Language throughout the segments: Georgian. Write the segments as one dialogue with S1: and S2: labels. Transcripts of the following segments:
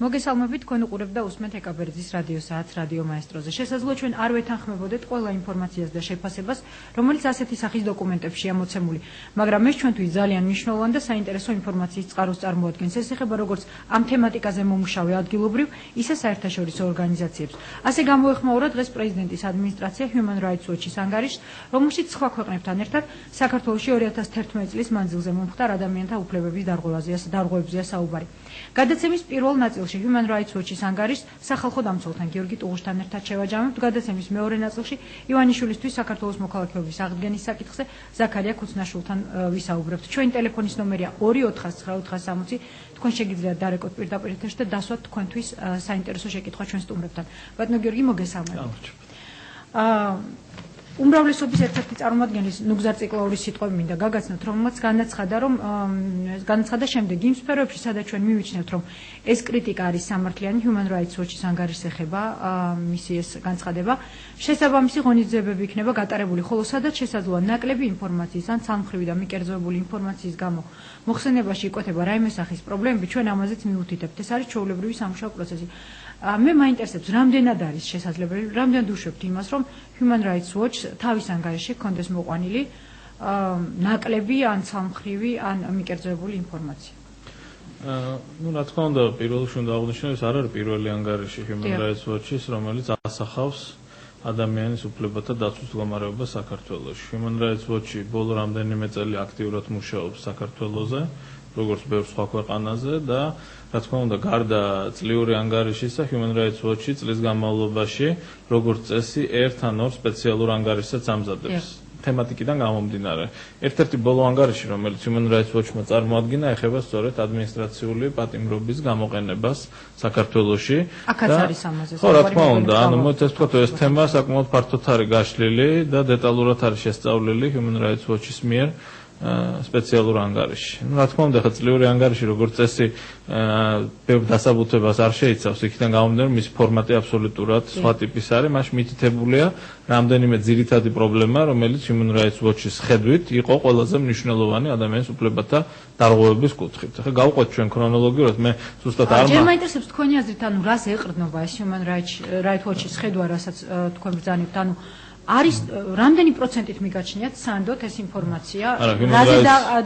S1: მოგესალმებით, თქვენ უყურებთ და უსმენთ ეკაბერძის რადიო საათს რადიო მაესტროზე. შესაძლოა ჩვენ არ ვეთანხმებოდეთ ყველა ინფორმაციას და შეფასებას, რომელიც ასეთი სახის დოკუმენტებშია მოცემული, მაგრამ ეს ჩვენთვის ძალიან მნიშვნელოვანი და საინტერესო ინფორმაციის წყაროს წარმოადგენს. ეს ეხება როგორც ამ თემატიკაზე მომუშავე ადგილობრივ, ისე საერთაშორისო ორგანიზაციებს. ასე გამოეხმაურა დღეს პრეზიდენტის ადმინისტრაცია Human Rights Watch-ის ანგარიშს, რომელშიც სხვა ქვეყნებთან ერთად საქართველოში 2011 წლის მანძილზე მომხდარ ადამიანთა უფლებების დარღვევებზეა საუბარი. გადაცემის პირველ ნაწილში Human Rights Watch-ის ანგარიშს სახალხო დამცველთან გიორგი ტუღუშთან ერთად შევაჯამებთ. გადაცემის მეორე ნაწილში ივანიშვილისთვის საქართველოს მოქალაქეობის აღდგენის საკითხზე ზაქარია ქუცნაშვილთან ვისაუბრებთ. ჩვენი ტელეფონის ნომერია 249-460. თქვენ შეგიძლიათ დარეკოთ პირდაპირ ეთერში და დასვათ თქვენთვის საინტერესო შეკითხვა ჩვენ სტუმრებთან. ბატონო გიორგი, მოგესალმებით. უმრავლესობის ერთ-ერთი წარმომადგენლის ნუგზარ ციკლაურის სიტყვები მინდა გაგაცნოთ, რომელმაც განაცხადა შემდეგ იმ სფეროებში, სადაც ჩვენ მივიჩნევთ, რომ ეს კრიტიკა არის სამართლიანი. Human Rights Watch-ის ანგარიშს ეხება მისი ეს განცხადება. შესაბამისი ღონისძიებები იქნება გატარებული, ხოლო სადაც შესაძლოა ნაკლები ინფორმაციის ან სამხრივი და მიკერძოებული ინფორმაციის გამო მოხსენებაში იკვეთება რაიმე სახის პრობლემები, ჩვენ ამაზეც მიუთითებთ. ეს არის ჩვეულებრივი სამუშაო პროცესი. მე მაინტერესებს, რამდენად არის შესაძლებელი, რამდენად უშვებთ იმას, რომ Human Rights Watch თავის ანგარიშში ჰქონდეს მოყვანილი ნაკლები ან სამხრივი ან მიკერძოებული ინფორმაცია.
S2: რა თქმა უნდა, პირველში უნდა აღვნიშნო, ეს არ არის პირველი ანგარიში Human Rights Watch-ის, რომელიც ასახავს ადამიანის უფლებათა დაცვის მდგომარეობას საქართველოში. Human Rights Watch-ი ბოლო რამდენიმე წელი აქტიურად მუშაობს საქართველოზე, როგორც ბევრ სხვა ქვეყანაზე და რა თქმა უნდა, გარდა წლიური ანგარიშისა, Human Rights Watch-ი წლის განმავლობაში, როგორც წესი, ერთ ან ორ სპეციალურ ანგარიშსაც ამზადებს. თემატიკიდან გამომდინარე. ერთ-ერთი ბოლო ანგარიში, რომელიც Human Rights Watch-მა წარმოადგინა, ეხება სწორედ ადმინისტრაციული პატიმრობის გამოყენებას საქართველოში.
S1: აქაც არის ამაზე.
S2: ხო, რა თქმა უნდა, ანუ მოიცა ვთქვათ, ეს თემა საკმაოდ ფართოდ არის გაშლილი და დეტალურად არის შესწავლილი Human Rights Watch-ის მიერ სპეციალურ ანგარიში. რა თქმა უნდა, ხა წლიური ანგარიში როგორც წესი ბევრ დასაბუთებას არ შეიცავს, იქიდან გამომდინარე, მისი ფორმატი აბსოლუტურად სხვა ტიპის არის, მაშინ მითითებულია რამდენიმე ძირითადი პრობლემა, რომელიც Human Rights Watch-ის ხედვით იყო ყველაზე მნიშვნელოვანი ადამიანის უფლებათა დარღვევების კუთხით. ხა გავყვეთ ჩვენ ქრონოლოგიურად, მე ზუსტად არ
S1: ჯერ მაინტერესებს თქვენი აზრით, ანუ რას ეყრდნობა ეს Human Rights Watch-ის ხედვა, რასაც თქვენ ბრძანებთ, ანუ არის რამდენი პროცენტით მიგაჩნიათ სანდოთ ეს ინფორმაცია, რაზე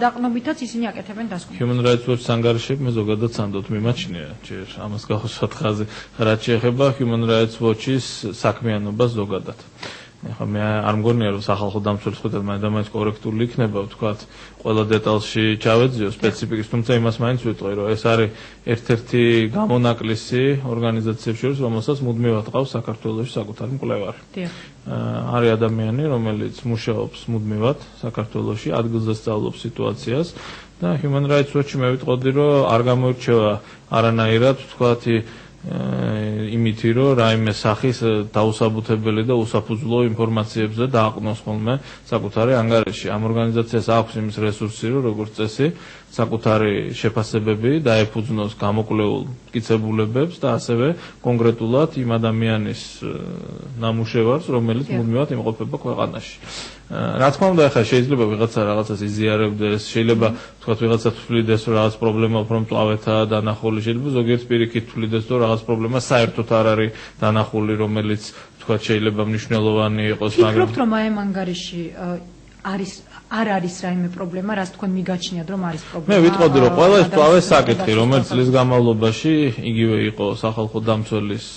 S1: დაყნობითაც ისინი აკეთებენ დასკვნას.
S2: Human Rights Watch-ის ანგარიშები მე ზოგადად სანდოთ მიმაჩნია, ჯერ ამას გავხსნათ ხაზი, რაც შეეხება Human Rights Watch-ის საქმიანობას ზოგადად. ეხლა მე არ მგონია რომ სახალხო დამცველის ხედვით მაინც კორექტული იქნება, ვთქვათ, ყველა დეტალში ჩავეძიო სპეციფიკის, თუმცა იმას მაინც ვიტყვი, რომ ეს არის ერთ-ერთი გამონაკლისი ორგანიზაციებს შორის, რომელსაც მუდმივად ყავს საქართველოში საკუთარი მკვლევარი. არის ადამიანი, რომელიც მუშაობს მუდმივად საქართველოში, ადგილზე სწავლობს სიტუაციას და Human Rights Watch-ი მე ვიტყოდი, რომ არ გამოირჩევა არანაირად, ვთქვათ, იმითი რომ რაიმე სახის დაუსაბუთებელი და უსაფუძვლო ინფორმაციებზე დააყნოს ხოლმე საკუთარი ანგარიში. ამ ორგანიზაციას აქვს იმის რესურსი, რომ როგორც წესი საკუთარი შეფასებები დაეფუძნოს გამოკვლეულ მტკიცებულებებს და ასევე კონკრეტულად იმ ადამიანის ნამუშევარს, რომელიც მუდმივად იმყოფება ქვეყანაში. რა თქმა უნდა, ახლა შეიძლება ვიღაცა რაღაცას იზიარებდეს, შეიძლება თქვათ ვიღაცა თვლიდეს, რომ რაღაც პრობლემა უფრო მწვავეთაა დანახული, შეიძლება ზოგიერთ პირიქით თვლიდეს, რომ რაღაც პრობლემა საერთოდ არ არის დანახული, რომელიც თქვათ შეიძლება მნიშვნელოვანი იყოს,
S1: მაგრამ ფიქრობთ, რომ აი ამ ანგარიში არ არის რაიმე პრობლემა, რაც თქვენ მიგაჩნიათ, რომ არის პრობლემა.
S2: მე ვიტყოდი, რომ ყველა ეს პრობლემის საკითხი, რომელიც წლის განმავლობაში იგივე იყო სახალხო დამცველის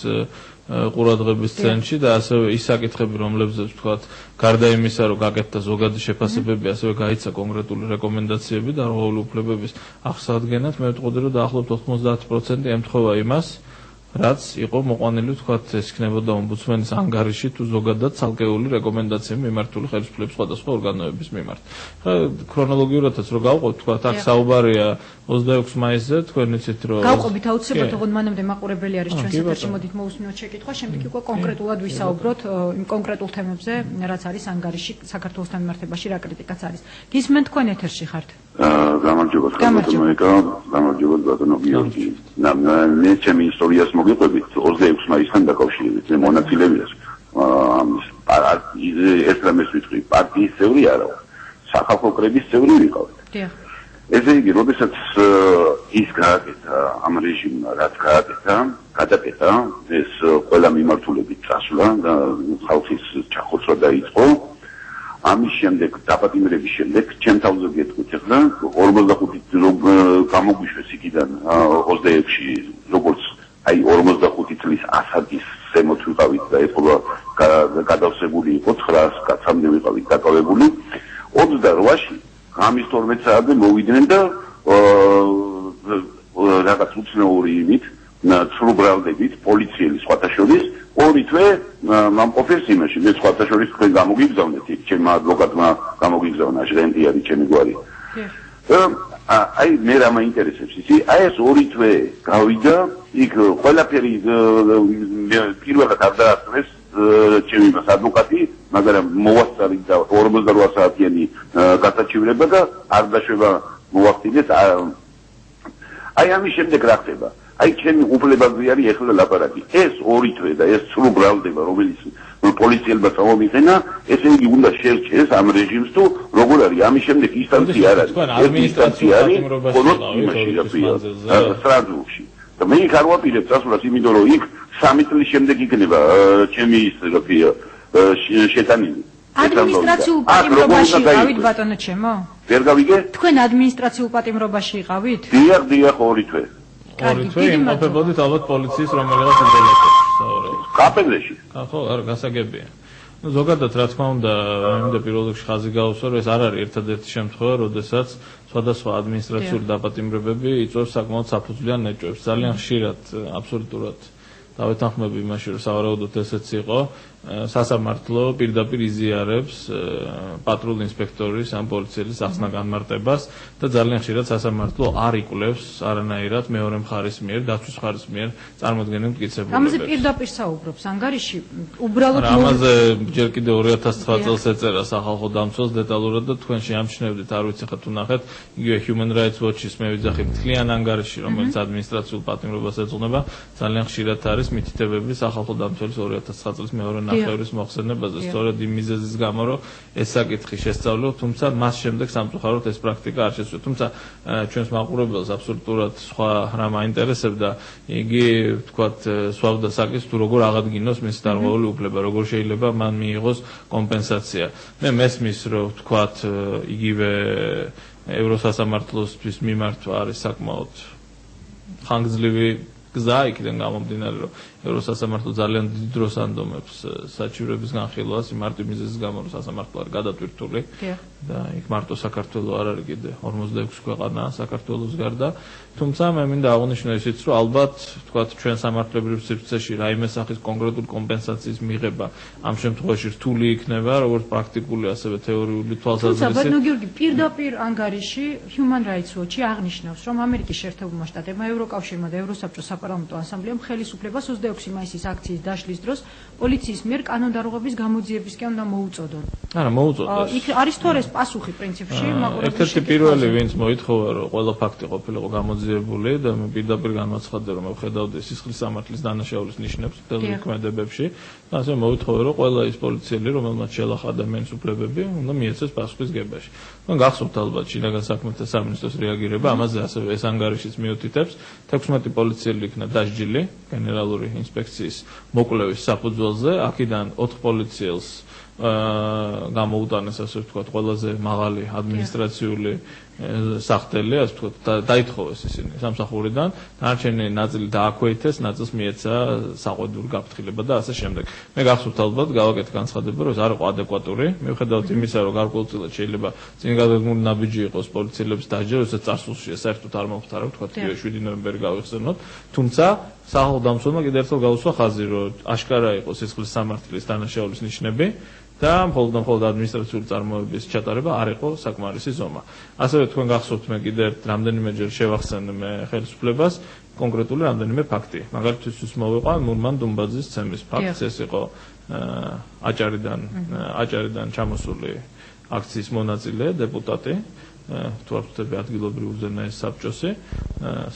S2: ყურადღების ცენტრში და ასევე ის საკითხები, რომლებზეც ვთქვათ, გარდა იმისა, რომ გაკეთდა ზოგადი შეფასებები, ასევე გაიცა კონკრეტული რეკომენდაციები დარღვეული უფლებების აღსადგენად, მე ვიტყოდი, რომ დაახლოებით 90% ემთხვევა იმას, რაც იყო მოყვანილი, ვთქვათ, ეს იქნებოდა ომბუდსმენის ანგარიში თუ ზოგადად ცალკეული რეკომენდაციები მიმართული ხელისუფლების სხვადასხვა ორგანოების მიმართ. ხა ქრონოლოგიურადაც რო გავყვოთ, ვთქვათ, აქ საუბარია 26 მაისზე, თქვენ იცით, რომ
S1: გავყვებით აუცილებლად, თქო მანამდე მაყურებელი არის ჩვენს ეთერში, მოდით მოусმინოთ შეკითხვა, შემდეგ უკვე კონკრეტულად ვისაუბროთ იმ კონკრეტულ თემებზე, რაც არის ანგარიში საქართველოსთან მიმართებაში, რა კრიტიკაც არის. გისმენთ თქვენ ეთერში ხართ?
S3: გამარჯობა, გამარჯობა ბატონო გიორგი. მე ჩემი ისტორიას მოგიყვებით 26 მაისთან დაკავშირებით. მე მონაწილე ეს რამეს ვიტყვი, პარტიის წევრი არა ვარ, სახალხო კრების წევრი ვიყავ. ესე იგი, როდესაც ის გააკეთა ამ რეჟიმმა, რაც გადაკეთა, ეს ყველა მიმართულებით წასვლა და ხალხის ჩახოცვა დაიწყო. ამის შემდეგ დაპატიმრების შემდეგ ჩემ თავზე გეტყვით ახლა 45 გამოგვიშვეს იქიდან 26-ში როგორც აი 45 წლის ასაკის ზემოთ ვიყავით და ეხლა გადავსებული იყო 900 კაცამდე ვიყავით დაკავებული 28-ში ამის 12 საათზე მოვიდნენ და რაღაც უცნაური იმით ცრუბრალდებით პოლიციელი სხვათა შორის ორი თვე მომყოფეს იმაში მე სხვათა შორის თქვენ გამოგიგზავნეთ იქ ჩემმა ადვოკატმა გამოგიგზავნა ჟრენდი არის ჩემი გვარი აი მე რა მაინტერესებს ისი აი ეს ორი თვე გავიდა იქ ყველაფერი პირველად არ დაასწრეს ჩემი ადვოკატი მაგრამ მოვასწარით და 48 საათიანი გასაჩივრება და არ დაშვება მოვახდინეთ აი ამის შემდეგ რა ხდება აი ჩემი უფლებაზე არის ეხლა ლაპარაკი ეს ორი თვე და ეს სრულ ბრალდება რომელიც პოლიციელმა წამოიღენა ესე იგი უნდა შერჩეს ამ რეჟიმს თუ როგორ არის ამის შემდეგ ინსტანცია არ არის ადმინისტრაცია არის მხოლოდ იმაში სტრასბურგში და მე იქ არ ვაპირებ წასვლას იმიტომ რომ იქ 3 წლის შემდეგ იქნება ჩემი ის შეტანილი
S1: ადმინისტრაციულ პატიმრობაში იყავით ბატონო ჩემო
S3: ვერ გავიგე
S1: თქვენ ადმინისტრაციულ პატიმრობაში იყავით
S3: დიახ ორი თვე
S2: ორი თვე იმყოფებოდით ალბათ პოლიციის რომელიღაც ინდელექტში საუბრობთ.
S3: კაპელეში.
S2: ხო, არ გასაგებია. ну ზოგადად რა თქმა უნდა, მინდა პირველ რიგში ხაზი გავუსვა, რომ ეს არ არის ერთადერთი შემთხვევა, როდესაც სხვადასხვა ადმინისტრაციული დაპატიმრებები იწვევს საკმაოდ საფუძვლიან ნეჭვებს. ძალიან ხშირად აბსოლუტურად დავეთანხმები იმაში, რომ სავარაუდოდ ესეც იყო. სასამართლო პირდაპირ იზიარებს პატრულ ინსპექტორის ან პოლიციელის ახსნა განმარტებას და ძალიან ხშირად სასამართლო არ იკვლევს არანაირად მეორე მხარის მიერ, დაცვის მხარის მიერ წარმოქმნილ მტკიცებულებებს.
S1: ამაზე პირდაპირ საუბრობს ანგარიში უბრალოდ
S2: ამაზე ჯერ კიდევ 2009 წელს ეწერა სახალხო დამცველს დეტალურად და თქვენ შეამჩნევდით, არ ვიცი ხა თუ ნახეთ, იგივე Human Rights Watch-ის მე ვიძახი მთლიან ანგარიში, რომელიც ადმინისტრაციულ პატიმრობას ეძღვნება, ძალიან ხშირად არის მითითებები სახალხო დამცველის 2009 წლის მეორე ნახევრის მოხსენებაზე, სწორედ იმ მიზეზის გამო, რომ ეს საკითხი შესწავლილ, თუმცა მას შემდეგ სამწუხაროდ ეს პრაქტიკა არ შეცვლილა. თუმცა ჩვენს მაყურებელს აბსოლუტურად სხვა რამ აინტერესებდა, იგი თქვათ სვავდა საკითხს თუ როგორ აღადგინოს მისი დარღვეული უფლება, როგორ შეიძლება მან მიიღოს კომპენსაცია. მე მესმის, რომ თქვათ იგივე ევროსასამართლოსთვის მიმართვა არის საკმაოდ ხანგრძლივი გზა იქიდან გამომდინარე, რომ ევროსასამართლო ძალიან დიდ დროს ანდომებს საჩივრების განხილვას იმ მარტივ მიზეზის გამო, რომ სასამართლო არის გადატვირთული და იქ მარტო საქართველოს არ არის კიდე 46 ქვეყანა საქართველოს გარდა. თუმცა მე მინდა აღვნიშნო ისიც, რომ ალბათ თქვათ ჩვენ სამართლებრივ სივრცეში რაიმე სახის კონკრეტული კომპენსაციის მიღება ამ შემთხვევაში რთული იქნება, როგორც პრაქტიკული, ასევე თეორიული თვალსაზრისით.
S1: თუმცა ბატონო გიორგი, პირდაპირ ანგარიში Human Rights Watch-ი აღნიშნავს, რომ ამერიკის შეერთებულმა შტატებმა, ევროკავშირმა და ევროსაბჭოს საპარლამენტო ასამბლეამ ხელისუფლებას 26 მაისის აქციის დაშლის დროს პოლიციის მიერ კანონდარღვევის გამოძიებისკენ უნდა მოუწოდონ.
S2: არა, მოუწოდეს.
S1: იქ არის თუ არა ეს პასუხი პრინციპში,
S2: ერთ-ერთი პირველი, ვინც მოითხოვა, რომ ყველა ფაქტი ყოფილიყო გამოძიებული და მე პირდაპირ განმაცხადე, რომ მე ვხედავდი სისხლის სამართლის დანაშაულის ნიშნებს თელმოქმედებებში. ასე მოითხოვა, რომ ყველა ის პოლიციელი, რომელმაც შელახა ადამიანის უფლებები, უნდა მიეცეს პასუხის გებაში. მან გახსოვთ ალბათ შინაგან საქმეთა სამინისტროს რეაგირება, ამაზე ასევე ეს ანგარიშიც მიუთითებს, 16 პოლიციელი იქნა დასჯილი გენერალური ინსპექციის მოკვლევის საფუძველზე, აქედან 4 პოლიციელს გამოუტანეს ასე ვთქვათ ყველაზე მაღალი ადმინისტრაციული სახდელი, ასე ვთქვათ, დაითხოვეს ისინი სამსახურიდან, დანარჩენი ნაწილი დააქვეითეს, ნაწილს მიეცა საყვედური გაფრთხილება და ასე შემდეგ. მე გახსოვთ ალბათ გავაკეთე განცხადება, რომ ეს არ იყო ადეკვატური, მიუხედავად იმისა, რომ გარკვეულწილად შეიძლება წინგადადგმული ნაბიჯი იყოს პოლიციელების დასჯა, როცა წარსულში საერთოდ არ მომხდარა, ვთქვათ, 7 ნოემბერი გავიხსენოთ, თუმცა სახალხო დამცველმა კიდევ ერთხელ გაუსვა ხაზი, რომ აშკარა იყო სისხლის სამართლის დანაშაულის ნიშნები და მხოლოდ ადმინისტრაციული წარმოების ჩატარება არ იყო საკმარისი ზომა. ასევე თქვენ გახსოვთ მე კიდევ რამდენიმეჯერ შევახსენე მე ხელისუფლებას კონკრეტული რამდენიმე ფაქტი. მაგალითისთვის მოვიყვა მურმან დუმბაძის ცემის ფაქტს, ეს იყო აჭარიდან ჩამოსული აქციის მონაწილე დეპუტატი თუ არ ვთქვი ადგილობრივი უზენაესი საბჭოსი,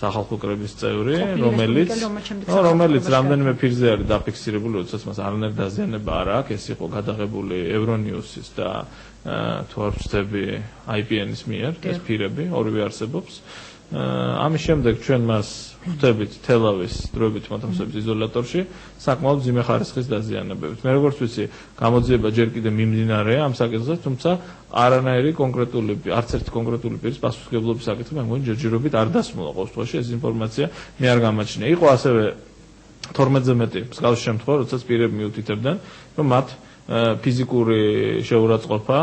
S2: სახალხო კრების წევრი, რომელიც რამდენიმე ფირზე არის დაფიქსირებული, როდესაც მას არანაირი დაზიანება არ აქვს, ეს იყო გადაღებული ევრონიუსის და თუ არ ვთქვი IPN-ის მიერ, ეს ფირები ორივე არსებობს. ამის შემდეგ ჩვენ მას ხვდებით თელავის დროებით მოთამაშეების იზოლატორში საკმაოდ ძიმე ხარისხის დაზიანებებით. მე როგორც ვიცი, გამოძიება ჯერ კიდევ მიმდინარეა ამ საკითხზე, თუმცა არანაირი კონკრეტული, არც ერთი კონკრეტული პირის პასუხისმგებლობის საკითხი მე მგონი ჯერჯერობით არ დასმულა ყოველ შემთხვევაში, ეს ინფორმაცია მე არ გამაჩნია. იყო ასევე 12-ზე მეტი მსგავსი შემთხვევა, როდესაც პირები მიუთითებდნენ, რომ მათ ფიზიკური შეურაცხყოფა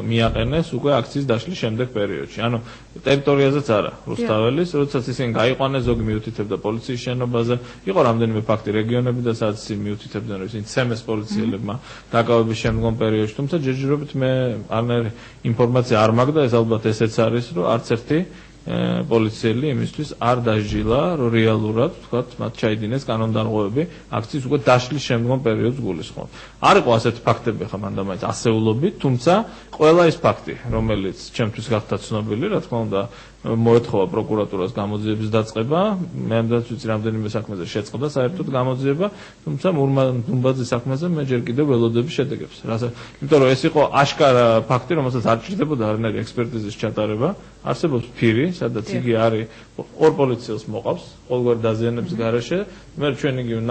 S2: მიაყენეს უკვე აქციის დაშლის შემდეგ პერიოდში. ანუ ტერიტორიაზეც არა, რუსთაველის, როდესაც ისინი გაიყვანეს, ზოგი მიუთითებდა პოლიციის შენობაზე, იყო რამდენიმე ფაქტი რეგიონები და სადაც ისინი მიუთითებდნენ, რომ ისინი ცემეს პოლიციელებმა დაკავების შემდგომ პერიოდში, თუმცა ჯერჯერობით მე არანაირი ინფორმაცია არ მაქვს და ეს ალბათ ესეც არის, რომ არც ერთი პოლიციელი იმისთვის არ დასჯილა, რომ რეალურად, ვთქვათ, მათ ჩაიდინეს კანონდარღვევები აქციის უკვე დაშლის შემდგომ პერიოდს გულისხმობ. არ იყო ასეთი ფაქტები ხა მანდამაინც ასეულობით, თუმცა ყველა ის ფაქტი, რომელიც ჩემთვის გახდა ცნობილი, რა თქმა უნდა, მოეთხოვა პროკურატურას გამოძიების დაწყება, მე ამდენად ვიცი რამდენიმე საქმეზე შეწყდა საერთოდ გამოძიება, თუმცა მურმან-დუმბაძის საქმეზე მე ჯერ კიდევ ველოდები შედეგებს. იმიტომ რომ ეს იყო აშკარა ფაქტი, რომელსაც არ ჭირდებოდა არანაირი ექსპერტიზის ჩატარება, არსებობს ფირი, სადაც იგი არის ორ პოლიციელს მოყავს, ყოველგვარ დაზიანების გარეშე, მე ჩვენ იგივე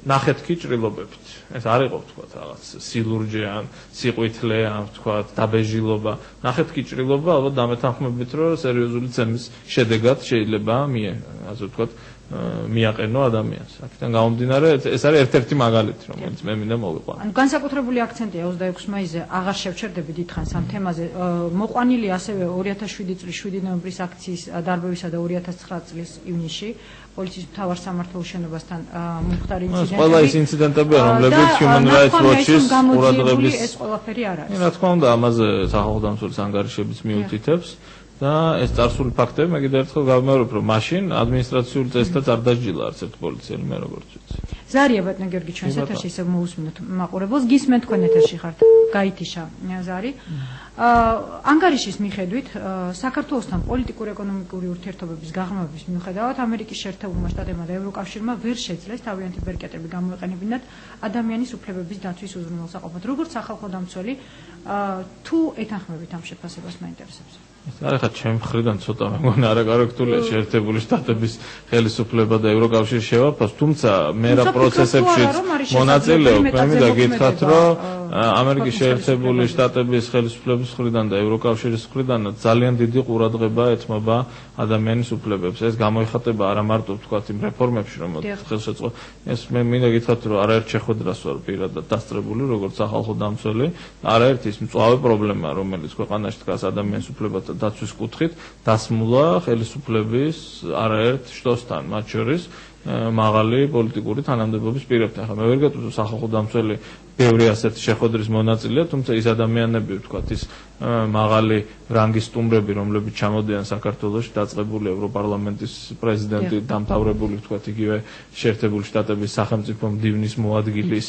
S2: ნახეთ კი ჭრილობებით. ეს არ იყო ვთქვათ რაღაც სილურჯე ან სიყვითლე ან ვთქვათ დაბეჟილობა. ნახეთ კი ჭრილობა, ალბათ დამეთანხმებით, რომ სერიოზული ცემის შედეგად შეიძლება ასე ვთქვათ მიაყენო ადამიანს. აქედან გამომდინარე, ეს არის ერთ-ერთი მაგალითი, რომელიც მე მინდა მოვიყვანო.
S1: ანუ განსაკუთრებული აქცენტია 26 მაისზე აღარ შევჩერდები დიდხანს ამ თემაზე. მოყვანილი ასევე 2007 წლის 7 ნოემბრის აქციის დარბევისა და 2009 წლის ივნისში პოლიციის მთავარ სამმართველოს შენობასთან მომხდარი ინციდენტები.
S2: ყველა ის ინციდენტებია, რომლებიც Human Rights Watch-ის ყურადღების
S1: ეს ყველაფერი არ არის.
S2: რა თქმა უნდა, ამაზე სახალხო დამცველის ანგარიშებიც მიუთითებს. და ეს წარსული ფაქტები მე კიდევ ერთხელ გავიმეორებ, რომ მაშინ ადმინისტრაციული წესითაც არ დასჯილა არც ერთ პოლიციელი, მე როგორც ვიცი.
S1: ზარია ბატონო გიორგი, ჩვენს ეთერში ისევ მოусმინოთ მაყურებელს, გისმენთ თქვენ ეთერში ხართ, გაითიშა ზარი. ანგარიშის მიხედვით, საქართველოსთან პოლიტიკურ-ეკონომიკური ურთიერთობების გაღრმავების მიუხედავად, ამერიკის შეერთებულმა შტატებმა და ევროკავშირმა ვერ შეძლეს თავიანთი ბერკეტები გამოეყენებინათ ადამიანის უფლებების დაცვის უზრუნველსაყოფად. როგორც სახალხო დამცველი, თუ ეთანხმებით ამ შეფასებას მაინტერესებს.
S2: არა ხა ჩემ მხრიდან ცოტა მე მგონი არაკორექტულია შეერთებული შტატების ხელისუფლება და ევროკავშირის შევაფას, თუმცა მე რა პროცესებში მონაწილეობ, მე მინდა გითხრათ, რომ ამერიკის შეერთებული შტატების ხელისუფლების მხრიდან და ევროკავშირის მხრიდან ძალიან დიდი ყურადღება ეთმობა ადამიანის უფლებებს. ეს გამოიხატება არა მარტო ვთქვათ იმ რეფორმებში, რომელიც ხელშეწყო, ეს მე მინდა გითხრათ, რომ არაერთ შეხვედრას ვარ პირადად დასწრებული, როგორც სახალხო დამცველი, არაერთ ის მწვავე პრობლემა, რომელიც ქვეყანაში დგას ადამიანის უფლებათა დაცვის კუთხით, დასმულა ხელისუფლების არაერთ შტოსთან, მათ შორის მაღალი პოლიტიკური თანამდებობის პირებთან. ახლა მე ვერ გეტყვი, რომ სახალხო დამცველი ბევრი ასეთი შეხვედრის მონაწილეა, თუმცა ის ადამიანები, ვთქვათ, ის მაღალი რანგის სტუმრები, რომლებიც ჩამოდიან საქართველოში, დაწყებული ევროპარლამენტის პრეზიდენტი, დამთავრებული, ვთქვათ, იგივე შეერთებული შტატების სახელმწიფო მდივნის მოადგილის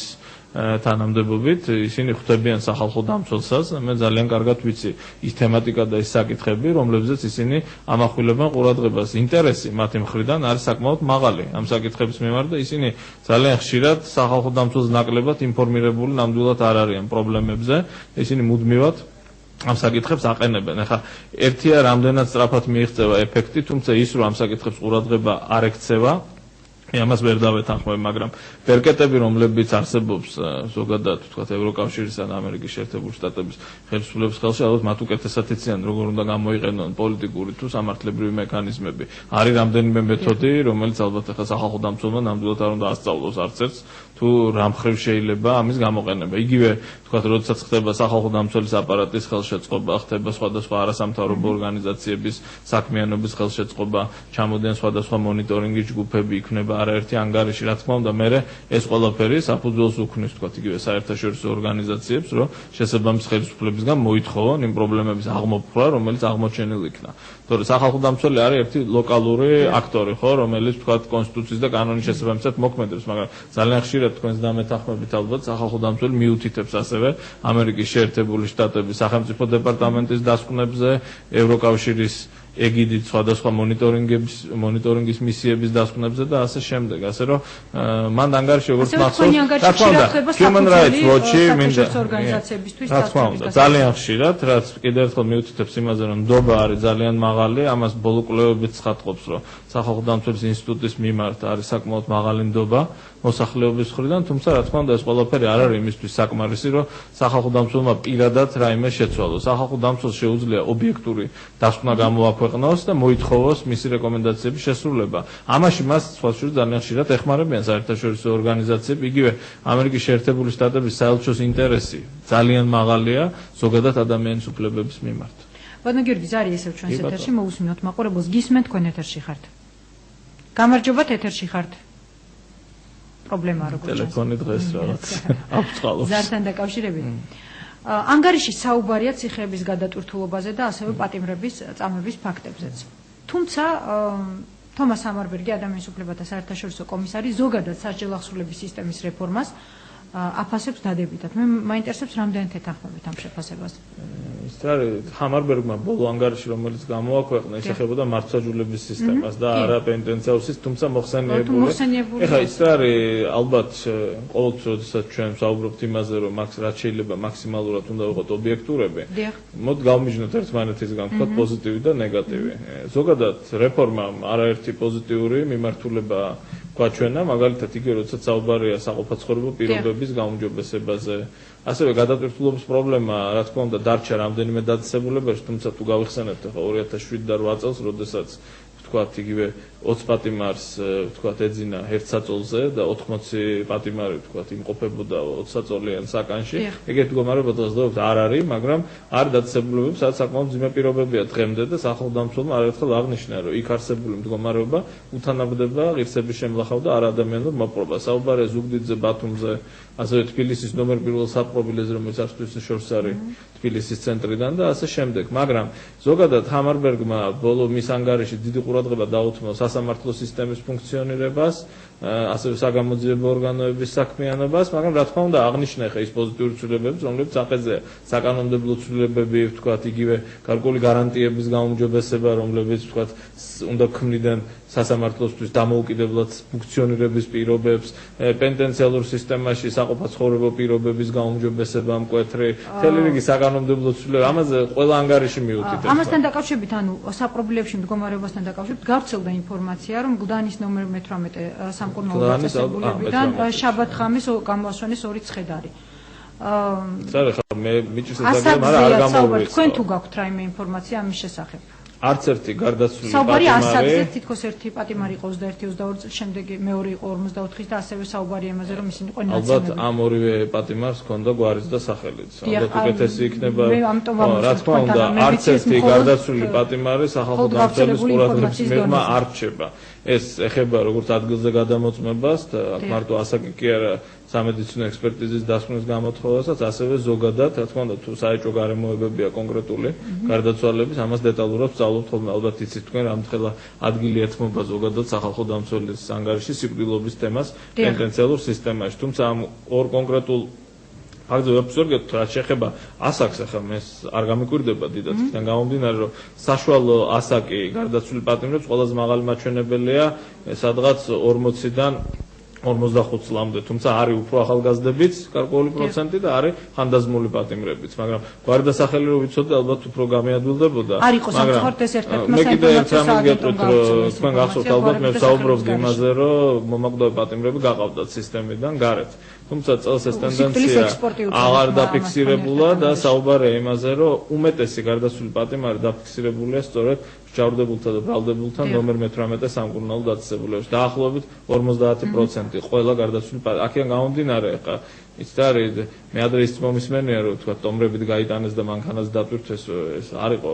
S2: თანამდებობით, ისინი ხვდებიან სახალხო დამცველსაც. მე ძალიან კარგად ვიცი ის თემატიკა და ის საკითხები, რომლებზეც ისინი ამახვილებენ ყურადღებას. ინტერესი მათი მხრიდან არის საკმაოდ მაღალი ამ საკითხების მიმართ და ისინი ძალიან ხშირად სახალხო დამცველს ნაკლებად ინფორმირებული ნამდვილად არ არიან პრობლემებზე. ისინი მუდმივად ამ საკითხებს აყენებენ. ახლა ერთია რამდენად სწრაფად მიიღწევა ეფექტი, თუმცა ის რომ ამ საკითხებს ყურადღება არ ექცევა, ამას ვერ დავეთანხმებ, მაგრამ ბერკეტები, რომლებიც არსებობს ზოგადად, ვთქვათ, ევროკავშირისა და ამერიკის შეერთებული შტატების ხელისუფლების ხელში, ალბათ მათ უკეთესად იციან, როგორ უნდა გამოიყენონ პოლიტიკური თუ სამართლებრივი მექანიზმები. არის რამდენიმე მეთოდი, რომელიც ალბათ ახლა სახალხო დამცველმა ნამდვილად არ უნდა ასწავლოს არც ერთს, თუ რა მხრივ შეიძლება ამის გამოყენება. იგივე, ვთქვათ, როდესაც ხდება სახალხო დამცველის აპარატის ხელშეწყობა, ხდება სხვადასხვა არასამთავრობო ორგანიზაციების საქმიანობის ხელშეწყობა, ჩამოდიან სხვადასხვა მონიტორინგის ჯგუფები, იქნება არაერთი ანგარიში, რა თქმა უნდა, მე ეს ყველაფერი საფუძველს უქმნის, ვთქვათ, იგივე საერთაშორისო ორგანიზაციებს, რომ შესაბამის ხელისუფლებისგან მოითხოვონ იმ პრობლემების აღმოფხვრა, რომელიც აღმოჩენილ იქნა. თორე სახალხო დამცველი არის ერთი ლოკალური აქტორი, ხო, რომელიც, ვთქვათ, კონსტიტუციის და კანონის შესაბამისად მოქმედებს, მაგრამ ძალიან ხშირად ხშირად თქვენს დამეთანხმებით ალბათ სახალხო დამცველი მიუთითებს ასევე ამერიკის შეერთებული შტატების სახელმწიფო დეპარტამენტის დასკვნებზე, ევროკავშირის ეგიდით სხვადასხვა მონიტორინგის მისიების დასკვნებზე და ასე შემდეგ, ასე რომ მან ანგარიში როგორც მახსოვს Human Rights Watch-ი მინდა
S1: ორგანიზაციებისთვის
S2: ძალიან ხშირად, რაც კიდევ ერთხელ მიუთითებს იმაზე, რომ ნდობა არის ძალიან მაღალი, ამას ბოლო კვლევებიც ცხადყოფს, რომ სახალხო დამცველის ინსტიტუტის მიმართ არის საკმაოდ მაღალი ნდობა მოსახლეობის მხრიდან, თუმცა რა თქმა უნდა ეს ყველაფერი არ არის იმისთვის საკმარისი, რომ სახალხო დამცველმა პირადად რაიმე შეცვალოს. სახალხო დამცველს შეუძლია ობიექტური დასკვნა გამოაქვეყნოს და მოითხოვოს მისი რეკომენდაციების შესრულება. ამაში მას სხვა შორის ძალიან ხშირად ეხმარებიან საერთაშორისო ორგანიზაციები, იგივე ამერიკის შეერთებული შტატების საელჩოს ინტერესი ძალიან მაღალია ზოგადად ადამიანის უფლებების მიმართ.
S1: ბატონო გიორგი ზარი ესევ ჩვენს ეთერში მოусმინოთ მაყურებელს გისმენთ თქვენ ეთერში ხართ. გამარჯობათ ეთერში ხართ. პრობლემა როგორ
S2: ტელეფონი დღეს რაღაც აფწყალობს.
S1: ზართან დაკავშირებით. ანგარიში საუბარია ციხეების გადატვირთულობაზე და ასევე პატიმრების წამების ფაქტებზეც. თუმცა თომას ამარბერგი ადამიანის უფლებათა საერთაშორისო კომისარი ზოგადად სასჯელ ახსრულების სისტემის რეფორმას აფასებს დადებითად. მე მაინტერესებს რამდენი თეთახმებით ამ შეფასებას.
S2: ის არის ჰამარბერგმა ბოლო ანგარიში რომელიც გამოაქვეყნა ის ეხებოდა მართლმსაჯულების სისტემას და არა პენიტენციარულ სისტემას, თუმცა მოხსენიებული. ეხლა ის არის ალბათ ყოველთვის როდესაც ჩვენ ვსაუბრობთ იმაზე რომ რაც შეიძლება მაქსიმალურად უნდა ვიყოთ ობიექტურები, მოდ გავმიჯნოთ ერთმანეთისგან ვთქვათ პოზიტივი და ნეგატივი. ზოგადად რეფორმამ არაერთი პოზიტიური მიმართულება გვაჩვენა, მაგალითად იგივე როდესაც საუბარია საყოფაცხოვრებო პირობების გაუმჯობესებაზე. ასევე გადატვირთულობის პრობლემა, რა თქმა უნდა, დარჩა რამდენიმე დაწესებულებაში, თუმცა თუ გავიხსენებთ ახლა 2007 და 2008 წელს, როდესაც ვთქვათ იგივე 20 პატიმარს ვთქვათ ეძინა ერთ საწოლზე და 80 პატიმარი ვთქვათ იმყოფებოდა 20 საწოლიან საკანში. ეგეთი მდგომარეობა დღესდღეობით არ არის, მაგრამ არის დაწესებულებები, სადაც საკმაოდ მძიმე პირობებია დღემდე და სახალხო დამცველმა არაერთხელ აღნიშნა, რომ იქ არსებული მდგომარეობა უთანაბრდება ღირსების შემლახავ და არაადამიანურ მოპყრობას. საუბარია ზუგდიდზე, ბათუმზე, ასევე თბილისის ნომერ 1 საპყრობილეზე, რომელიც არც შორს არის თბილისის ცენტრიდან და ასე შემდეგ. მაგრამ ზოგადად ჰამარბერგმა ბოლო მის ანგარიში დიდი ყურადღება დაუთმო სასამართლო სისტემის ფუნქციონირებას, ასევე საგამოძიებო ორგანოების საქმიანობას, მაგრამ რა თქმა უნდა აღნიშნა ხა ის პოზიტიური ცვლილებები, რომლებიც აყეზეა საკანონმდებლო ცვლილებები, ვთქვათ, იგივე გარკვეული გარანტიების გაუმჯობესება, რომლებიც ვთქვათ უნდა ქმნიდნენ სასამართლოსთვის დამოუკიდებლად ფუნქციონირების პირობებს, პენტენციალურ სისტემაში საყოფაცხოვრებო პირობების გაუმჯობესება, მკვეთრი, მთელი რიგი საკანონმდებლო ცვლილებები, ამაზე ყველა ანგარიში მიუთითებს.
S1: ამასთან დაკავშირებით, ანუ საპრობილებში მდგომარეობასთან დაკავშირებით, გავრცელდა ინფორმაცია, რომ გლდანის ნომერ 18 სამკურნალო დაწესებულებიდან შაბათ-ღამეს გამოასვენეს 2 ცხედარი.
S2: წარე ხა მე მიჭირს ზაგები, მაგრამ არ გამოვიწყო.
S1: თქვენ თუ გაქვთ რაიმე ინფორმაცია ამის შესახებ?
S2: არც ერთი გარდაცვლილი
S1: საუბარი ასაკზე, თითქოს ერთი პატიმარი იყო 21-22 წლის, შემდეგი მეორე იყო 44-ის და ასევე საუბარია იმაზე, რომ ისინი იყვნენ ნაცნობები.
S2: ალბათ ამ ორივე პატიმარს ჰქონდა გვარიც და სახელიც. ალბათ უკეთესი იქნება, რა თქმა უნდა, არც ერთი გარდაცვლილი პატიმარი სახალხო დამცველის ყურადღების მიღმა არ რჩება. ეს ეხება როგორც ადგილზე გადამოწმებას და აქ მარტო ასაკი კი არა, სამედიცინო ექსპერტიზის დასკვნის გამოთხოვასაც, ასევე ზოგადად, რა თქმა უნდა, თუ საეჭვო გარემოებებია კონკრეტული გარდაცვალების, ამას დეტალურად ვსწავლობთ ხოლმე. ალბათ იცით თქვენ რამდენხელა ადგილი ეთმობა ზოგადად სახალხო დამცველის ანგარიში სიკვდილობის თემას პენტენციალურ სისტემაში. თუმცა ამ ორ კონკრეტულ ფაქტზე ვაფსორგეთ, რაც შეეხება ასაკს, ახლა მე არ გამიკვირდება დიდად, იქიდან გამომდინარე, რომ საშუალო ასაკი გარდაცვლილი პატიმრებს ყველაზე მაღალი მაჩვენებელია სადღაც 40-დან 45 წლამდე, თუმცა არის უფრო ახალგაზრდებიც გარკვეული პროცენტი და არის ხანდაზმული პატიმრებიც, მაგრამ გვარდასახელი რო ვიცოდე, ალბათ უფრო გამიადვილდებოდა.
S1: არ იყო სამწუხაროდ ეს ერთ-ერთი
S2: მე კიდე ერთ რამეს გეტყვით, რომ თქვენ გახსოვთ, ალბათ მე ვსაუბრობდი იმაზე, რომ მომაკვდავი პატიმრები გაყავდათ სისტემიდან გარეთ. თუმცა წელს ეს ტენდენცია აღარ დაფიქსირებულა და საუბარია იმაზე, რომ უმეტესი გარდაცვლილი პატიმარი დაფიქსირებულია სწორედ ჭაურდებულთა და ბრალდებულთა ნომერ 18 სამკურნალო დაწესებულებაში. დაახლოებით 50% ყველა გარდაცვლილი აქედან გამომდინარე, ხა იცით რა არის მე ადრე ის მომისმენია რომ თქვა ტომრებით გაიტანეს და მანქანას დატვირთეს ეს არ იყო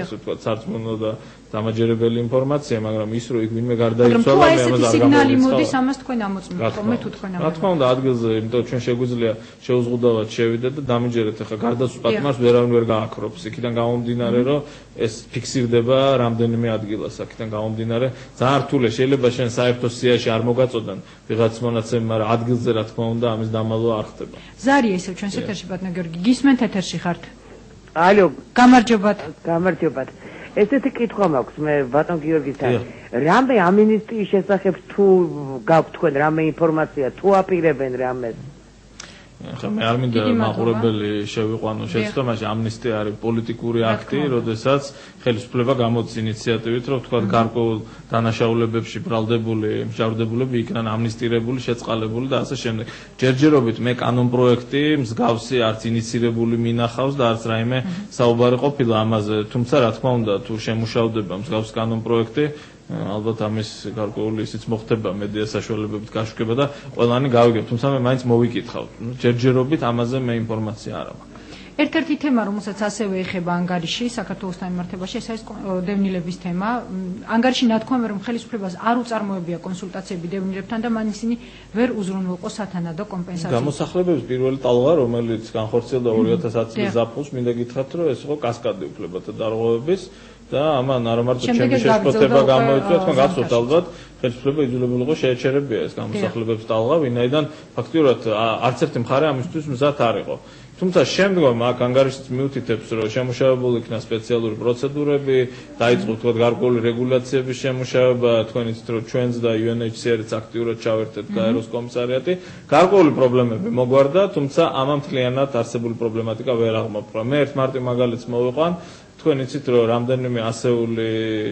S2: ასე თქვა სარწმუნო და დამაჯერებელი ინფორმაცია მაგრამ ის რომ იქ ვინმე გარდაიცვალა მე ამას არ
S1: სიგნალი მოდის ამას თქვენ ამოწმოთ ხოლმე თუ თქვენ
S2: რა თქმა უნდა ადგილზე იმიტომ ჩვენ შეგვიძლია შეუზღუდავად შევიდეთ და დამიჯერეთ ახლა გარდაცვალ პატიმარს ვერავინ ვერ გააქრობს იქიდან გამომდინარე რომ ეს ფიქსირდება რამდენიმე ადგილას აქედან გამომდინარე ძალიან რთულია შეიძლება შენ საერთო სიაში არ მოგაწოდან ვიღაც მონაცემი მაგრამ ადგილზე რა თქმა უნდა ამის დამალვა არ ხდება
S1: ზარია ისევ ჩვენს ეთერში ბატონო გიორგი გისმენთ ეთერში ხართ
S4: ალო
S1: გამარჯობათ
S4: ესეთი კითხვა მაქვს მე ბატონ გიორგისთან რამე ამინისტიის შესახებ თუ გაქვთ თქვენ რამე ინფორმაცია თუ აპირებენ რამეს
S2: ხა მე არ მინდა მაყურებელი შევიყვანო შეცდომაში ამნისტია არის პოლიტიკური აქტი, როდესაც ხელისუფლება გამოდის ინიციატივით, რომ თქვა გარკვეულ დანაშაულებებში ბრალდებული მსჯავრდებულები იქნან ამნისტირებული, შეწყალებული და ასე შემდეგ. ჯერჯერობით მე კანონპროექტი მსგავსი არც ინიცირებული მინახავს და არც რაიმე საუბარი ყოფილა ამაზე, თუმცა რა თქმა უნდა თუ შემუშავდება მსგავსი კანონპროექტი ალბათ ამის გარკვეული ისიც მოხდება მედია საშუალებებით გაშუქება და ყველანი გავიგებთ, თუმცა მე მაინც მოვიკითხავ. ჯერჯერობით ამაზე მე ინფორმაცია არ აქვს.
S1: ერთ-ერთი თემა, რომელსაც ასევე ეხება ანგარიში საქართველოსთან მიმართებაში, ეს არის დევნილების თემა. ანგარიში ნათქვამია, რომ ხელისუფლებას არ უწარმოებია კონსულტაციები დევნილებთან და მან ისინი ვერ უზრუნველყო სათანადო კომპენსაციას.
S2: გამოსახლებების პირველი ტალღა, რომელიც განხორციელდა 2010 წლის ზაფხულს, მინდა გითხრათ, რომ ეს იყო კასკადი უფლებათა დარღვევების და ამან არ მარტო ჩემი შეშფოთება გამოიწვია, თქვენ გახსოვთ ალბათ, ხელისუფლება იძულებულიყო შეეჩერებია ეს გამოსახლებების ტალღა, ვინაიდან ფაქტიურად არც ერთი მხარე ამისთვის მზად არ იყო. თუმცა შემდგომ აქ ანგარიშიც მიუთითებს, რომ შემუშავებული იქნა სპეციალური პროცედურები, დაიწყო თქვა გარკვეული რეგულაციების შემუშავება, თქვენ იცით რომ ჩვენც და UNHCR-იც აქტიურად ჩავერთეთ და ეროს კომისარიატი, გარკვეული პრობლემები მოგვარდა, თუმცა ამან მთლიანად არსებული პრობლემატიკა ვერ აღმოფხვრა. მე ერთ მარტივ მაგალითს მოვიყვან თქვენ იცით რომ რამდენიმე ასეული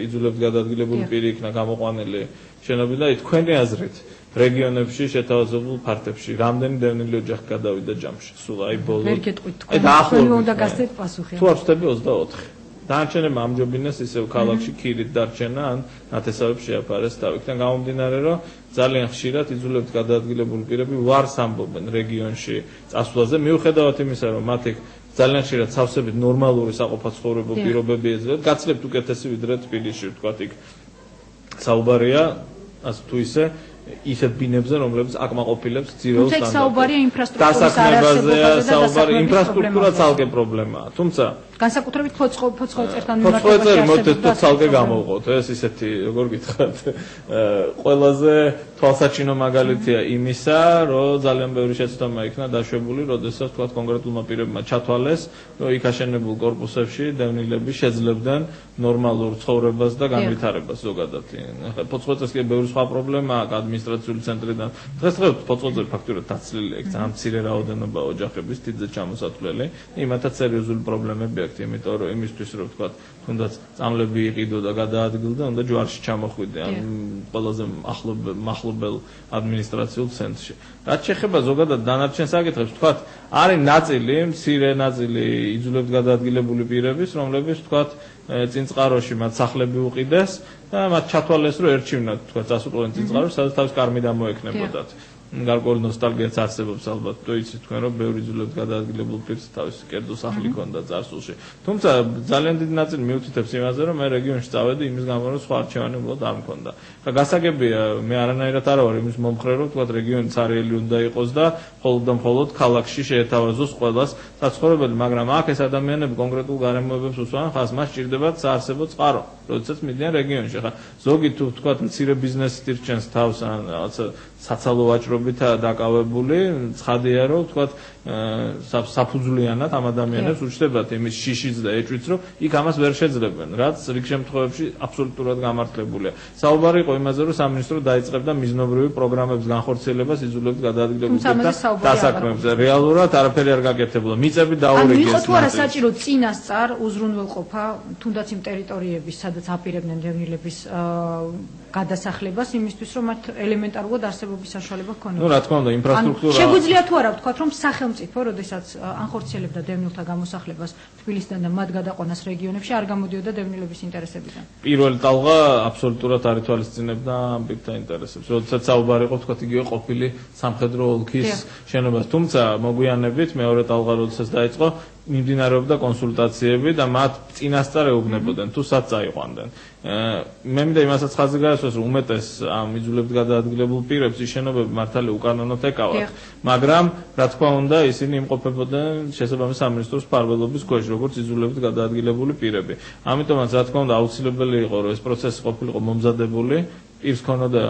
S2: იძულებით გადადგილებული პირი იქნა გამოყვანილი შენობიდან და თქვენი აზრით რეგიონებში შეთავაზებულ ფართებში რამდენი დევნილი ოჯახი გადავიდა ჯამში სულ აი ბოლო
S1: ვერ გეტყვით თქვენ უნდა გასცეთ პასუხი
S2: თუ არ ვწდები 24 დანარჩენებმა ამჯობინეს ისევ ქალაქში ქირით დარჩენა ან ნათესავებს შეაფარეს თავიდან გამომდინარე რომ ძალიან ხშირად იძულებით გადადგილებული პირები ვარს ამბობენ რეგიონში წასვლაზე მიუხედავად იმისა რომ მათ იქ ძალიან ხშირად სავსებით ნორმალური საყოფაცხოვრებო პირობები ეძლევათ, გაცლებთ უკეთესი ვიდრე თბილისში, ვთქვათ იქ საუბარია, ასე თუ ისე ისეთ ბინებზე, რომლებიც აკმაყოფილებს ძირეულ სტანდარტებს.
S1: თუმცა საუბარია ინფრასტრუქტურის არარსებობაზე და
S2: საუბარი ინფრასტრუქტურა ცალკე პრობლემაა. თუმცა
S1: განსაკუთრებით ფოცხოვწერთან
S2: მიმართებაში მოსდეთ ცალკე გამოვყოთ. ეს ისეთი, როგორ გითხრათ, ყველაზე თვალსაჩინო მაგალითია იმისა, რომ ძალიან ბევრი შეცდომა იქნა დაშვებული, როდესაც თქვა კონკრეტულმა პირებმა ჩათვალეს, რომ იქ აშენებულ კორპუსებში დევნილები შეძლებდნენ ნორმალურ ცხოვრებას და განვითარებას ზოგადად. ახლა ფოცხოვწერს კი ბევრი სხვა პრობლემაა ადმინისტრაციული ცენტრიდან. დღესდღეობით ფოცხოვწერი ფაქტურად დაცლილია, იქ ძალიან მცირე რაოდენობა ოჯახების თითზე ჩამოსათვლელი. იმათაც სერიოზული პრობლემები აქვს, იმიტომ რომ იმისთვის რომ ვთქვათ, თუნდაც წამლები იყიდო და გადაადგილდა, უნდა ჯვარში ჩამოხვიდე, ან ყველაზე მახლობელ ადმინისტრაციულ ცენტრში. რაც შეეხება ზოგადად დანარჩენ საკითხებს, ვთქვათ, არის ნაწილი, მცირე ნაწილი იძულებით გადაადგილებული პირების, რომლებიც ვთქვათ, წინწყაროში მათ სახლები უყიდეს და მათ ჩათვალეს, რომ ერჩივნათ, ვთქვათ, წასულყვენ წინწყაროში, სადაც თავის კარმი დამოექნებოდათ. გარკვეული ნოსტალგიაც არსებობს ალბათ, თუ იცით თქვენ რომ ბევრი იძულებით გადაადგილებულ პირს თავის კერძო სახლი ჰქონდა წარსულში. თუმცა ძალიან დიდი ნაწილი მიუთითებს იმაზე, რომ მე რეგიონში წავედი იმის გამო, რომ სხვა არჩევანი უბრალოდ არ მქონდა. და გასაგებია, მე არანაირად არ ვარ იმის მომხრე, რომ თქვათ რეგიონი ცარიელი უნდა იყოს და მხოლოდ და მხოლოდ ქალაქში შეეთავაზოს ყველას საცხოვრებელი, მაგრამ აქ ეს ადამიანები კონკრეტულ გარემოებებს უსვამენ ხაზს, მას სჭირდებათ საარსებო წყარო, როდესაც მიდიან რეგიონში. ხა ზოგი თუ თქვათ მცირე ბიზნესით ირჩენს თავს ან რაღაცა საცალო ვაჭრობითაა დაკავებული, ცხადია რომ ვთქვათ საფუძვლიანად ამ ადამიანებს უჩნდებათ იმის შიშიც და ეჭვიც, რომ იქ ამას ვერ შეძლებენ, რაც რიგ შემთხვევებში აბსოლუტურად გამართლებულია. საუბარი იყო იმაზე, რომ სამინისტრო დაიწყებდა მიზნობრივი პროგრამების განხორციელებას იძულებით გადაადგილებულ პირთა დასაქმებზე. რეალურად არაფერი არ გაკეთებულა. მიწები დაურიგეს.
S1: ანუ იყო თუ არა საჭირო წინასწარ უზრუნველყოფა, თუნდაც იმ ტერიტორიების, სადაც აპირებდნენ დევნილების გადასახლებას იმისთვის, რომ მათ ელემენტარულად არსებობის საშუალება ჰქონოდა.
S2: რა თქმა უნდა, ინფრასტრუქტურა
S1: შეგვიძლია თუ არა ვთქვათ, რომ სახელმწიფო, როდესაც ანხორციელებდა დევნილთა გამოსახლებას თბილისიდან და მათ გადაყვანას რეგიონებში, არ გამოდიოდა დევნილების ინტერესებიდან.
S2: პირველი ტალღა აბსოლუტურად არ ითვალისწინებდა ამ პირთა ინტერესებს. როდესაც საუბარი იყო, ვთქვათ, იგივე ყოფილი სამხედრო ოლქის შენობას, თუმცა მოგვიანებით მეორე ტალღა როდესაც დაიწყო, მიმდინარეობდა კონსულტაციები და მათ წინასწარ ეუბნებოდნენ თუ სად წაიყვანდნენ. მე მინდა იმასაც ხაზი გაესვას, რომ უმეტეს ამ იძულებით გადაადგილებულ პირებს ის შენობები მართალი უკანონოდ ეკავათ, მაგრამ რა თქმა უნდა ისინი იმყოფებოდნენ შესაბამის სამინისტროს მფარველობის ქვეშ, როგორც იძულებით გადაადგილებული პირები. ამიტომაც რა თქმა უნდა აუცილებელი იყო, რომ ეს პროცესი ყოფილიყო მომზადებული, ის ქონოდა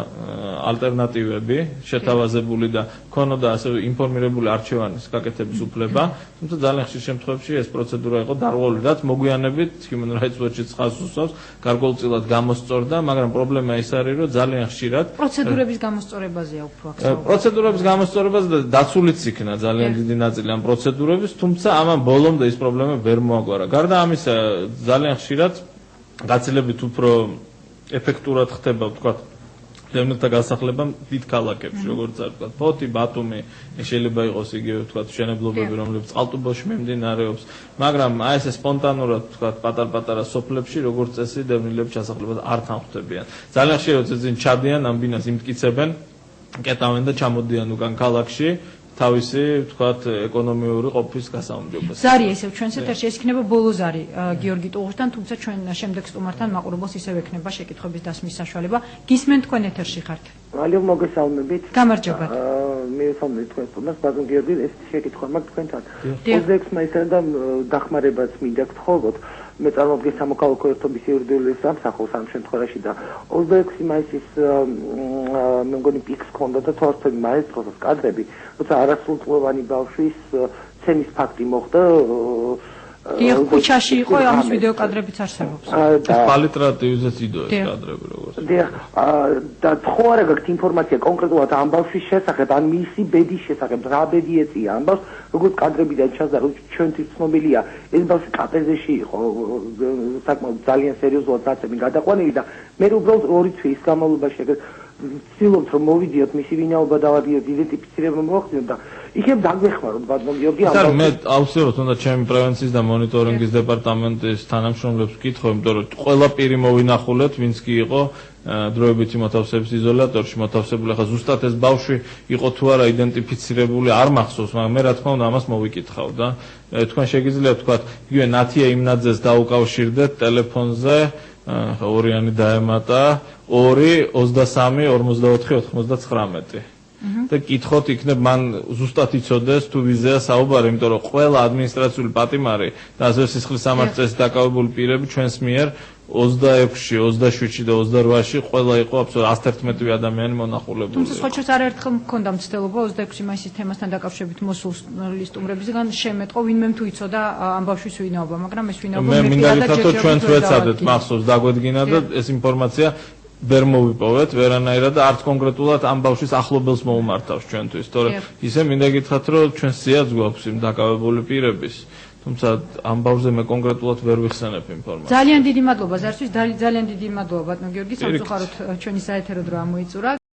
S2: ალტერნატივები შეთავაზებული და ქონოდა ასევე ინფორმირებული არჩევანის გაკეთების უფლება, თუმცა ძალიან ხშირ შემთხვევებში ეს პროცედურა იყო დარღვეული, რაც მოგვიანებით Human Rights Watch-იც ხაზს უსვამს, გარკვეულწილად გამოსწორდა, მაგრამ პრობლემა ის არის, რომ ძალიან ხშირად
S1: პროცედურების გამოსწორებაზეა უფრო აქ.
S2: პროცედურების გამოსწორებაზე და დაცულიც იქნა ძალიან დიდი ნაწილი ამ პროცედურების, თუმცა ამან ბოლომდე ის პრობლემა ვერ მოაგვარა. გარდა ამისა, ძალიან ხშირად გაცილებით უფრო ეფექტურად ხდება, ვთქვათ, დევნილთა გასახლება დიდ ქალაქებში, როგორც არის, ვთქვათ, ფოთი, ბათუმი, შეიძლება იყოს იგივე, ვთქვათ, მშენებლობები, რომლებიც წყალტუბოში მიმდინარეობს, მაგრამ აი ესე სპონტანურად, ვთქვათ, პატარ-პატარა სოფლებში, როგორც წესი, დევნილების ჩასახლებას არ თანხმდებიან. ძალიან ხშირად წინ ჩადიან ამ ბინას იმტკიცებენ, კეტავენ და ჩამოდიან უკან ქალაქში. თავისი, ვთქვათ, ეკონომიური ყოფის გასაუმჯობესებას.
S1: ზარი ესევ ჩვენს ეთერში, ეს იქნება ბოლო ზარი გიორგი ტუღუშთან, თუმცა ჩვენ შემდეგ სტუმართან მაყურებელს ისევ ექნება შეკითხების დასმის საშუალება. გისმენთ თქვენ ეთერში ხართ.
S4: ალო მოგესალმებით.
S1: გამარჯობათ.
S4: მივესალმებით თქვენ სტუმარს, ბატონ გიორგი, ეს შეკითხვა მაქვს თქვენთან. 26 მაისიდან დახმარებას მინდა გთხოვოთ. მე წარმოვიდგენ სამოქალაქო ერთობის იურიდიულ სამსახურს ამ შემთხვევაში და 26 მაისის მე მგონი პიქს ქონდა და თორემ მაესტროს კადრები, როცა არასრულწლოვანი ბავშვის ცემის ფაქტი მოხდა.
S1: დიახ, ქუჩაში იყო, ამის ვიდეო კადრებიც არსებობს.
S2: პალიტრატივზეც იდო ეს კადრები როგორც.
S4: დიახ, და ხო არა გაქვთ ინფორმაცია კონკრეტულად ამ ბავშვის შესახებ, ან მისი ბედის შესახებ, რა ბედი ეწია ამ ბავშვს, როგორც კადრებიდან ჩანდა, რომ ჩვენთვის ცნობილია, ეს ბავშვი კაპეზეში იყო, საკმაოდ ძალიან სერიოზულად დაცემი გადაყვანილი და მე უბრალოდ 2 თვის განმავლობაში ვცდილობთ რომ მოვიდიოთ მისი ვინაობა დავადგინოთ, იდენტიფიცირება მოვახდინოთ და იქნებ დაგვეხმაროთ ბატონ გიორგი ამ
S2: ბავშვს. მე აუცილებლად უნდა ჩემი პრევენციის და მონიტორინგის დეპარტამენტის თანამშრომლებს ვკითხო, იმიტომ რომ ყველა პირი მოვინახულეთ, ვინც კი იყო დროებითი მოთავსების იზოლატორში მოთავსებული. ახლა ზუსტად ეს ბავშვი იყო თუ არა იდენტიფიცირებული არ მახსოვს, მაგრამ მე რა თქმა უნდა ამას მოვიკითხავ და თქვენ შეგიძლიათ ვთქვათ, იგივე ნათია იმნაძეს დაუკავშირდეთ ტელეფონზე, ორიანი დაემატა 2 23 44 99 და კითხოთ იქნებ მან ზუსტად იცოდეს თუ ვიზეა საუბარი, იმიტომ რომ ყველა ადმინისტრაციული პატიმარი და ასევე სისხლის სამართლის წესით დაკავებული პირები ჩვენს მიერ 26-ში, 27-ში და 28-ში ყველა იყო აბსოლუტურად 111 ადამიანი მონახულებული.
S1: თუმცა სხვაჩვენს არაერთხელ მქონდა მცდელობა 26 მაისის თემასთან დაკავშირებით მოსული სტუმრებისგან შემეტყო ვინმე თუ იცოდა ამ ბავშვის ვინაობა, მაგრამ ეს ვინაობა
S2: მე მინდა გითხრათ, რომ ჩვენც ვეცადეთ მახსოვს დაგვედგინა და ეს ინფორმაცია ვერ მოვიპოვეთ ვერანაირად და არც კონკრეტულად ამ ბავშვის ახლობელს მოუმართავს ჩვენთვის, თორე ისე მინდა გითხრათ, რომ ჩვენ სიაც გვაქვს იმ დაკავებული პირების, თუმცა ამ ბავშვზე მე კონკრეტულად ვერ ვიხსენებ ინფორმაციას.
S1: ძალიან დიდი მადლობა ზართვის, ძალიან დიდი მადლობა ბატონ გიორგი, სამწუხაროდ ჩვენი საეთერო დრო ამოიწურა.